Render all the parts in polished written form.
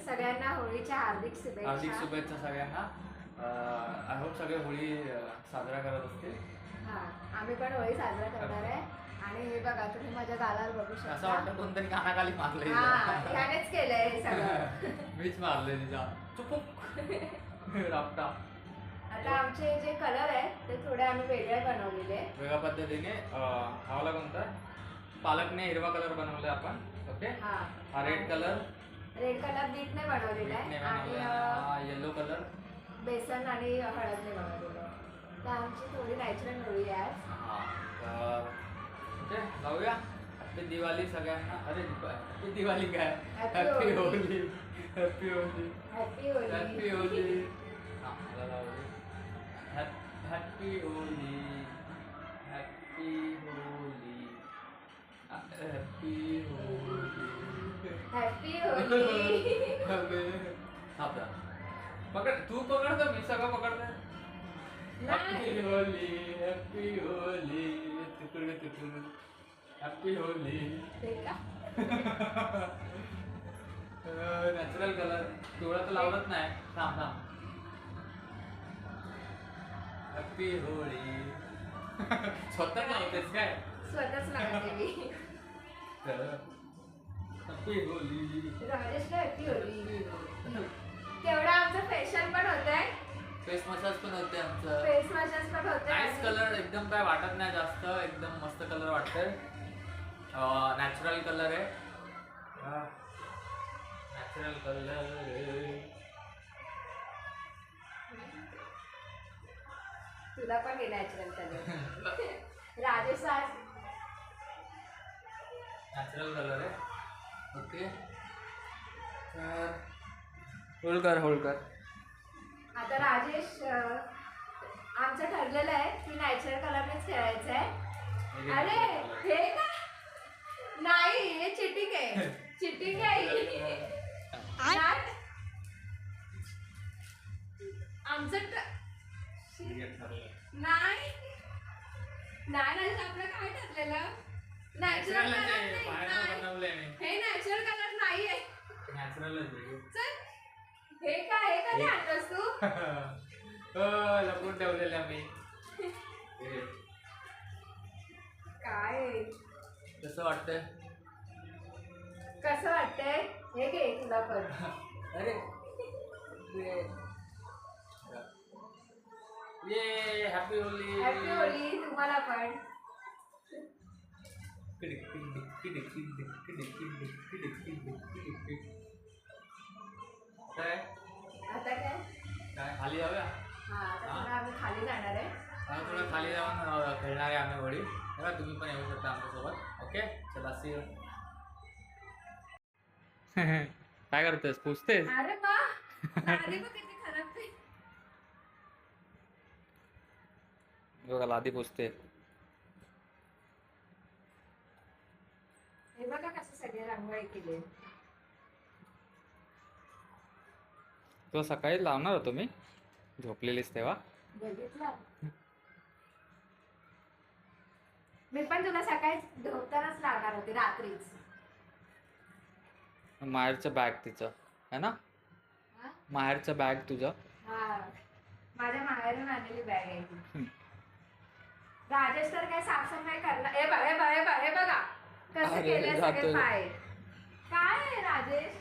सगळ्यांना होळीच्या हार्दिक हार्दिक शुभेच्छा. शुभेच्छा सगळ्यांना. आय होप सगळे होळी साजरा करत असतील. हा, आम्ही पण होळी साजरा करणार आहे. आणि हे बघा, तुम्ही माझ्या गालावर बघू शकता. असं वाटतं कोणतरी कानाखाली मारलंय. हा, ह्यानेच केलंय हे सगळं. मीच मारले तिचा चुपूक रापटा. आता आमचे जे कलर आहेत ते थोडे आम्ही वेगळे बनवलेले. वेगळ्या पद्धतीने हवाला कोणता पालकने हिरवा कलर बनवलाय आपण. ओके, हा रेड कलर बीटने बनवलेला आहे. आणि येलो कलर बेसन आणि हळदने बनवलेलं आहे. तर आमची थोडी नॅचरल होळी आहे. तर ओके, जाऊया. हॅपी दिवाळी सगळ्यांना. अरे हॅपी दिवाळी काय, happy Holy. Happy Holy. Happy Holy. Happy Holy. मला लावली. Happy Holy. Happy Holy. Happy Holy. Happy Holy. आपला पकड, तू पकडतो मी सगळं पकडतो. Happy Holy. Happy Holy. तिकडे तिकडे हॅपी होली. नॅचरल कलर पिवळा तर लावत नाही. थांब थांब. हॅपी होळी. स्वतःच लावतेस काय? स्वतःच लावते मी. हॅपी होली. राजेशला हॅपी होली. तेवढं आमचं फॅशन पण होतंय. फेस मसाज पण होते आमचं. फेस मसाज पण होतंय. नाईस कलर, एकदम काय वाटत नाही जास्त. एकदम मस्त कलर वाटतंय. नॅचरल कलर आहे. Natural colour. तुला पण घे नॅचरल कलर. राजेश आज नॅचरल कलर आहे. ओके, होळकर होळकर. आता राजेश आमचं ठरलेलं आहे की नॅचरल कलरनेच खेळायचं आहे. अरे हे का नाही, हे चिटिंग आहे. चिटिंग आहे. आमचं नाही नाही, आपलं काय ठरलेलं नॅचरल कलर. हे नॅचरल कलर नाही आहे. चल, हे काय, हे कधी आणतोस तू? लपून ठेवलेलं मी. काय कसं वाटतंय? कसं वाटतंय? हे घे तुला पण. अरे ये हॅपी होली. हॅपी होली तुम्हाला पण. काय आता काय? काय खाली जाऊया? हा, आता थोडं आम्ही खाली जाणार आहे. थोडं खाली जाऊन खेळणार आहे आम्ही होळी. तेव्हा तुम्ही पण येऊ शकता आमच्यासोबत. ओके, चला सी यू. काय करतेस? पुसतेस? अरे बा, लादी बघ किती खराब आहे. बघा, लादी पुसते. हे बघा कसं सगळे रांगोळी केली. तुला सकाळी लावणार होतो मी, झोपलेलीस तेव्हा. बघितलं, मी पण तुला सकाळी झोपतानाच लावणार होते, रात्रीच. माहेरचं बॅग तिचं है ना, माहेरचं बॅग तुझं. हा, माझ्या माहेरून आणलेली बॅग आहे ती. राजेश तर काय साफसफाई करणार. हे बघ, हे बघ, हे बघ, हे बघा कसं केलंय सगळे पाय. काय आहे राजेश?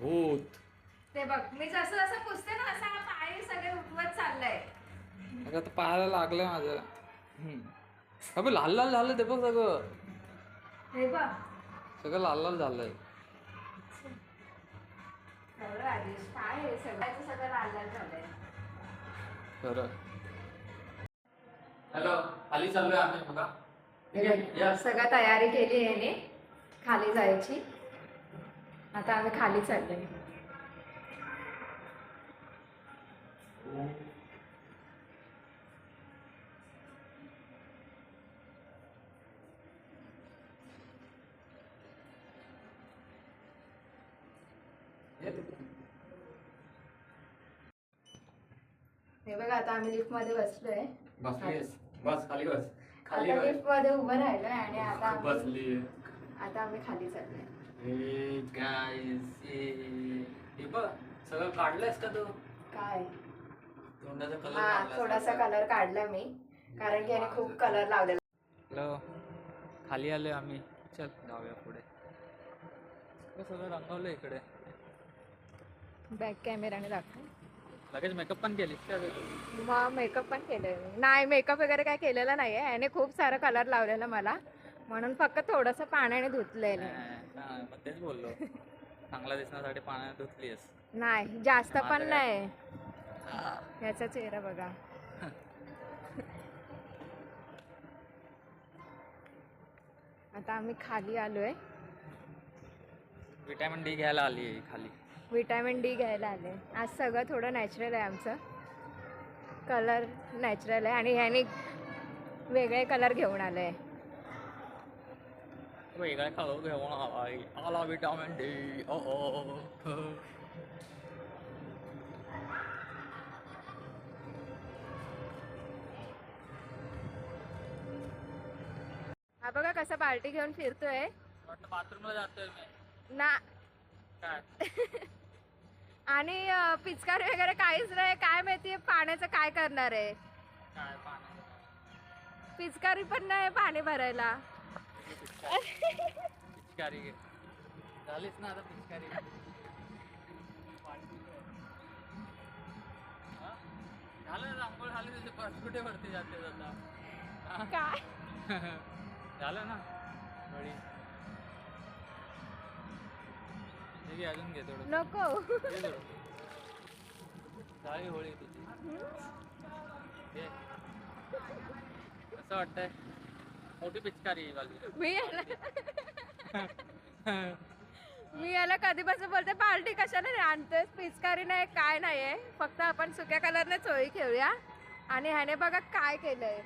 भूत. ते बघ, मी जसं जसं पुसते ना असं हा पाय सगळे उठवत चाललंय. अगं तर पायाला लागलंय माझं. अबे लाल लाल झालं ते बघ सगळं. हे बघ सगळं लाल लाल झालंय. राजेश काय आहे, सगळ्याचं सगळं लाल लाल झालंय. खरं. हॅलो, खाली चाललोय आम्ही बघा. सगळं तयारी केली आहे खाली जायची. आता आम्ही खाली चाललोय. हे बघा, आता आम्ही लिफ्ट मध्ये बसलोय. बस खाली बस. खाली आता लिफ्ट मध्ये उभं राहिलोय आणि आता बसली आम्ही खाली चाललोय. हे गाईस हे बघ सगळं काढलंयस का तू काय तोंडाचा कलर हा थोडासा कलर काढला मी कारण की याने खूप कलर लावलेला. हॅलो खाली आलोय आम्ही. चल जाऊया पुढे. सगळं रंगवलं इकडे. बॅक कॅमेराने दाखव. लगेच मेकअप पण केलीस का? मग मेकअप पण केलंय मी. नाही मेकअप वगैरे काय केलेला नाहीये. याने खूप सारं कलर लावलेलं मला म्हणून फक्त थोडंसं पाण्याने धुतलेलं. मग तेच बोललो चांगला दिसण्यासाठी पाण्याने धुतलीस. नाही जास्त पण नाही. याचा चेहरा बघा. आता आम्ही खाली आलोय. विटॅमिन डी घ्यायला आली खाली. विटॅमिन डी घ्यायला आले. आज सगळं थोडं नॅचरल आहे आमचं. कलर नॅचरल आहे आणि ह्याने वेगळे कलर घेऊन आले. वेगळा कलर घेऊन आला विटॅमिन डी. हा बघा कसा बाल्टी घेऊन फिरतोय. बाथरूमला जातोय मी ना काय. आणि पिचकारी वगैरे काहीच नाही. काय माहिती पाण्याचं काय करणार आहे. काय पाणी पिचकारी पण नाही पाणी भरायला. पिचकारी घे झालीच ना आता पिचकारी. झालं रांगोळ झाली तुझे परत कुठे वरती जाते आता. काय झालं ना होळी. ठीक आहे अजून घे थोडं. नको घे थोडं. झाली होळी तुझी. घे. कसं वाटतंय मोठी पिचकारी वाली. मी याला कधीपासून बोलते बाल्टी कशाने आणतेस. पिचकारी नाही काय नाहीये. फक्त आपण सुक्या कलरनेच होळी खेळूया. आणि ह्याने बघा काय केलंय.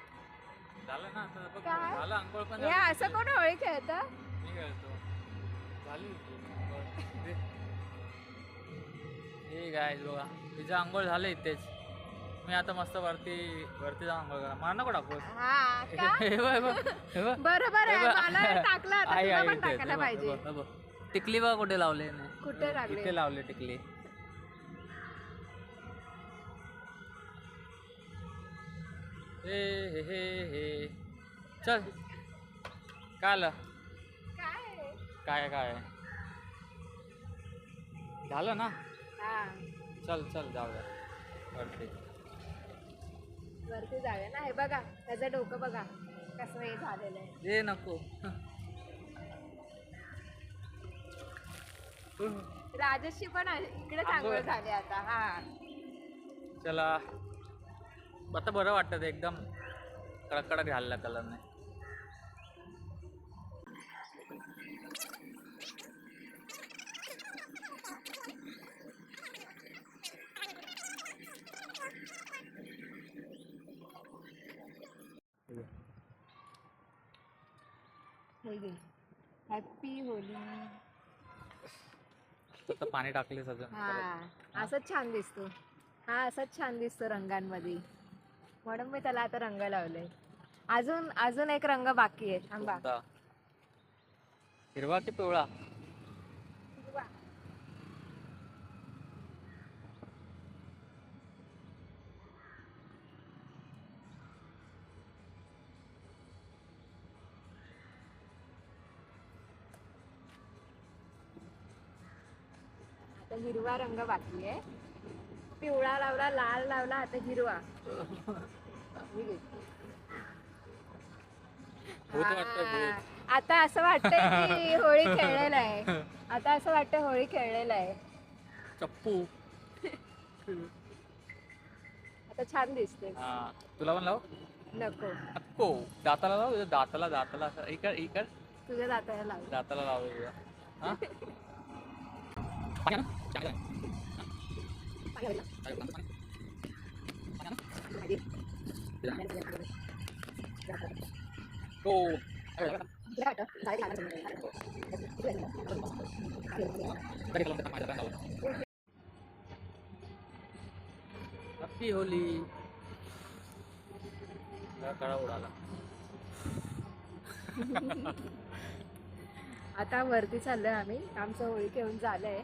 झालं ना आता बघ. काय? झालं अंघोळ पण हे असं कोण होळी खेळतं. मी खेळतो. झाली हे गाय बघा तिचं आंघोळ झालं इथेच. मी आता मस्त वरती जाऊन आंघोळ करा. मला नको टाकू. हा का? बरोबर आहे. मला टाकलं आता तुला पण टाकायला पाहिजे. टिकली बघा कुठे लावले. कुठे लागले. इथे लावले टिकली. हे हे हे चल काय आलं. काय काय झालं ना. हा चल चल जाऊया वरती. वरती जाऊया ना. हे बघा त्याचं डोकं बघा कसं हे झालेलं आहे. हे नको. राजश्री पण इकडे चांगलं झाले आता. हा चला आता बरं वाटतं एकदम कडक कडक घालला कलरने. Happy Holy. आता पाणी टाकलेस अजून. हा असंच छान दिसतो. हा असंच छान दिसतो रंगांमध्ये. म्हणून मी त्याला आता रंग लावले. अजून एक रंग बाकी आहे. थांबा. हिरवा की पिवळा. आता हिरवा रंग बाकी आहे. पिवळा लावला लाल लावला आता हिरवा. आता असं वाटतंय की होळी खेळलेलं आहे. आता असं वाटतंय होळी खेळलेलं आहे. चप्पू आता छान दिसते. तुला पण लाव. नको नको दाताला लाव. दाताला असं इकडे इकडे तुझ्या दाताला लाव. दाताला लाव. Happy Holy. कडा उडाला. आता वरती चाललोय आम्ही, आमचं होळी घेऊन झालंय.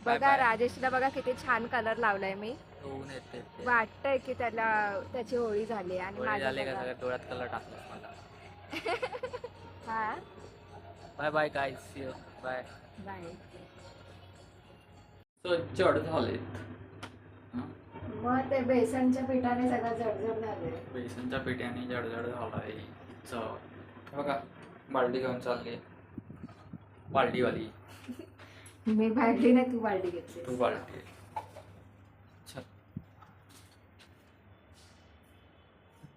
Bye बघा bye. राजेशला बघा किती छान कलर लावलाय मी. ऊन येते ते. वाटतंय की त्याची होळी झाली आणि होळी माझं झाली का सगळं- सगळ्या डोळ्यात कलर टाकलास मला. हा bye bye guys, see you bye. Bye. सो जड झालेत. हं? मग ते बेसनच्या पिठाने सगळं जडजड झालंय. बेसनच्या पिठ्याने जडजड झालाय. जड. बघा बाल्टी घेऊन चालली. बाल्टीवाली. मी बालडी नाही, तू बालडी घेतली. तू बाल्टी. चल.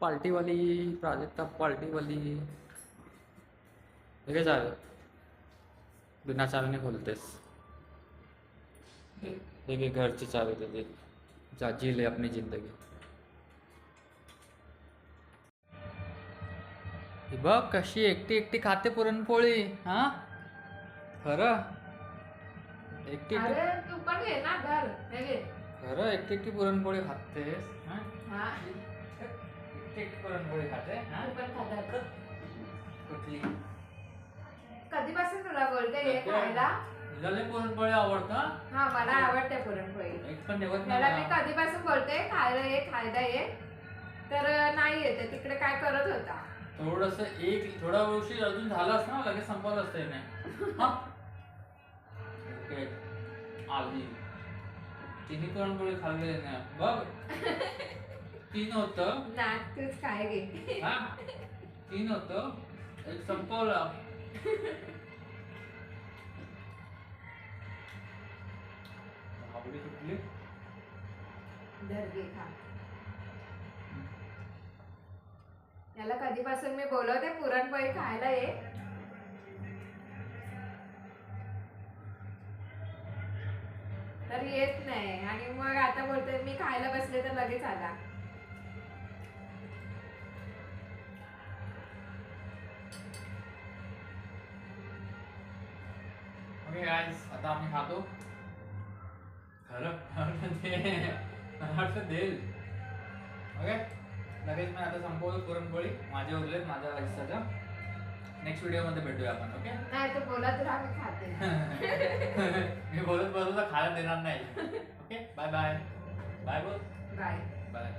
पार्टीवाली प्राजक्ता पार्टीवाली. हे काय झालं? बिना चावीने खोलतेस. हे घे घरची चावी देते. जा जी ले अपनी जिंदगी. ही बघ कशी एकटी एकटी खाते पुरणपोळी. हा खरं एकटी एकटी अरे तू पण घे ना घर, हे घे. खरं एकटी एकटी पुरणपोळी खातेस. हा? हा एकटी एकटी पुरणपोळी खाते. हा? तू पण खातात. कुठली कधीपासून तुला बोलते हे खायला? तुला लय पुरणपोळी आवडतं. हा मला आवडते पुरणपोळी. एक पण ठेवत त्याला मी नाही. कधीपासून बोलते खायला ये तर नाही येते. तिकडे काय करत होता? थोडस थोडा उशीर अजून झालाच ना, लगेच संपवलं असतं हिने. हा? ओके. आली तिन्ही पुरणपोळी खाल्लेली नाही बघ. 3 होतं. नाक तूच काय घे. हा 3 होतं, एक संपवलं. आवडी कुठली? धर घे खा. याला कधीपासून मी बोलवते पुरणपोळी खायला ये, तर येत नाही. आणि मग आता बोलते मी खायला बसले तर लगेच आला. ओके गाइस, आता आम्ही खातो. खरं मला वाटतं देईल. ओके लगेच मी आता संपवतो पुरणपोळी. माझे उरलेत माझ्या हिस्साच्या. नेक्स्ट व्हिडिओमध्ये भेटूया आपण. ओके नाही तर बोला तर आम्ही खाते. मी बोलत बसलो तर खायला देणार नाही. Okay bye bye. बाय बोल. बाय. बाय.